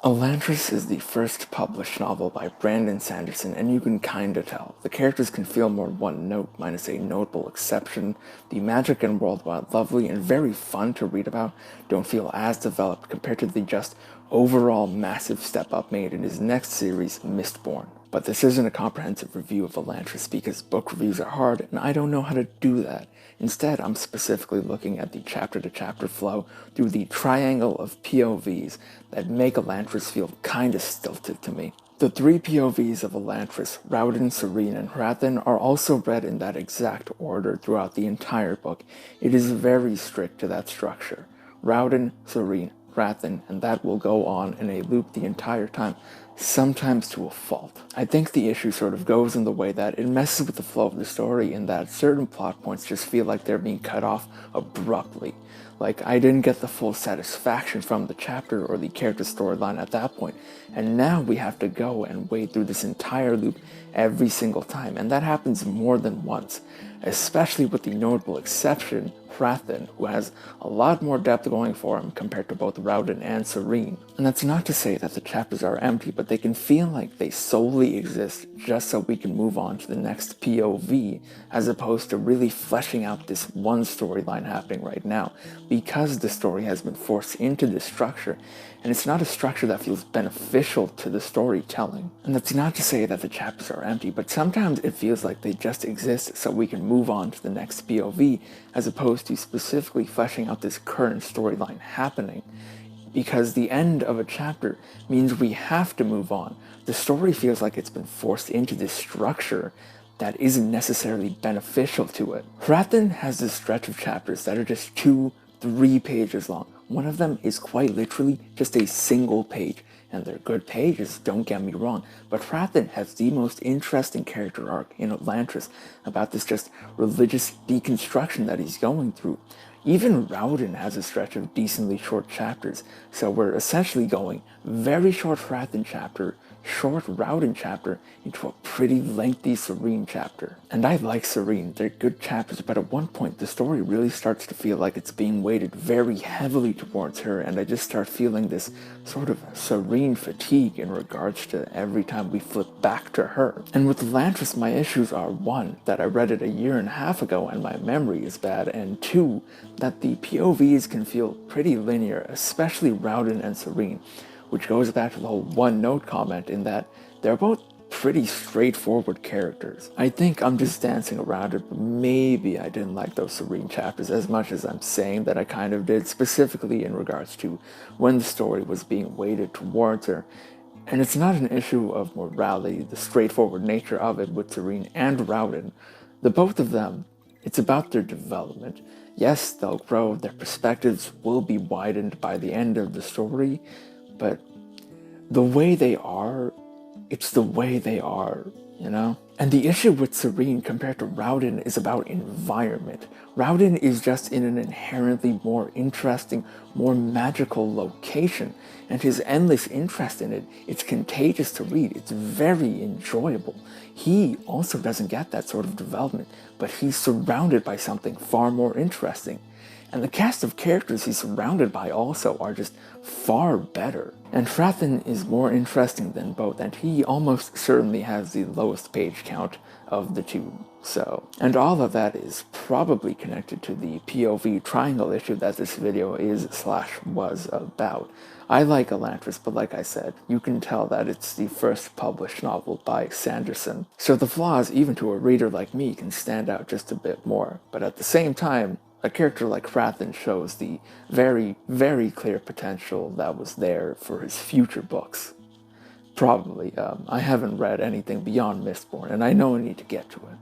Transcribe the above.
Elantris is the first published novel by Brandon Sanderson, and you can kinda tell. The characters can feel more one-note, minus a notable exception. The magic and world, while lovely and very fun to read about, don't feel as developed compared to the just overall massive step up made in his next series, Mistborn. But this isn't a comprehensive review of Elantris because book reviews are hard and I don't know how to do that. Instead, I'm specifically looking at the chapter-to-chapter flow through the triangle of POVs that make Elantris feel kinda stilted to me. The three POVs of Elantris, Rauden, Serene, and Hrathen, are also read in that exact order throughout the entire book. It is very strict to that structure. Rauden, Serene, Hrathen, and that will go on in a loop the entire time, sometimes to a fault. I think the issue sort of goes in the way that it messes with the flow of the story in that certain plot points just feel like they're being cut off abruptly. Like, I didn't get the full satisfaction from the chapter or the character storyline at that point, and now we have to go and wade through this entire loop every single time, and that happens more than once, especially with the notable exception, Hrathen, who has a lot more depth going for him compared to both Rauden and Serene. And that's not to say that the chapters are empty, but they can feel like they solely exist just so we can move on to the next POV, as opposed to really fleshing out this one storyline happening right now, because the story has been forced into this structure, and it's not a structure that feels beneficial to the storytelling. And that's not to say that the chapters are empty, but sometimes it feels like they just exist so we can move on to the next POV, as opposed to specifically fleshing out this current storyline happening. Because the end of a chapter means we have to move on. The story feels like it's been forced into this structure that isn't necessarily beneficial to it. Hrathen has this stretch of chapters that are just 2-3 pages long. One of them is quite literally just a single page, and they're good pages, don't get me wrong, but Hrathen has the most interesting character arc in Elantris about this just religious deconstruction that he's going through. Even Rauden has a stretch of decently short chapters, so we're essentially going very short Hrathen chapter, short Rauden chapter, into a pretty lengthy Serene chapter. And I like Serene, they're good chapters, but at one point the story really starts to feel like it's being weighted very heavily towards her, and I just start feeling this sort of Serene fatigue in regards to every time we flip back to her. And with Elantris, my issues are 1, that I read it a year and a half ago and my memory is bad, and 2, that the POVs can feel pretty linear, especially Rauden and Serene, which goes back to the whole one-note comment in that they're both pretty straightforward characters. I think I'm just dancing around it, but maybe I didn't like those Serene chapters as much as I'm saying that I kind of did, specifically in regards to when the story was being weighted towards her. And it's not an issue of morality, the straightforward nature of it with Serene and Rauden. The both of them, it's about their development. Yes, they'll grow, their perspectives will be widened by the end of the story, but the way they are, it's the way they are, you know? And the issue with Serene compared to Rauden is about environment. Rauden is just in an inherently more interesting, more magical location, and his endless interest in it, it's contagious to read, it's very enjoyable. He also doesn't get that sort of development, but he's surrounded by something far more interesting. And the cast of characters he's surrounded by also are just far better. And Hrathen is more interesting than both, and he almost certainly has the lowest page count of the two. So, and all of that is probably connected to the POV triangle issue that this video is/was about. I like Elantris, but like I said, you can tell that it's the first published novel by Sanderson. So the flaws, even to a reader like me, can stand out just a bit more. But at the same time, a character like Hrathen shows the very, very clear potential that was there for his future books. Probably. I haven't read anything beyond Mistborn, and I know I need to get to it.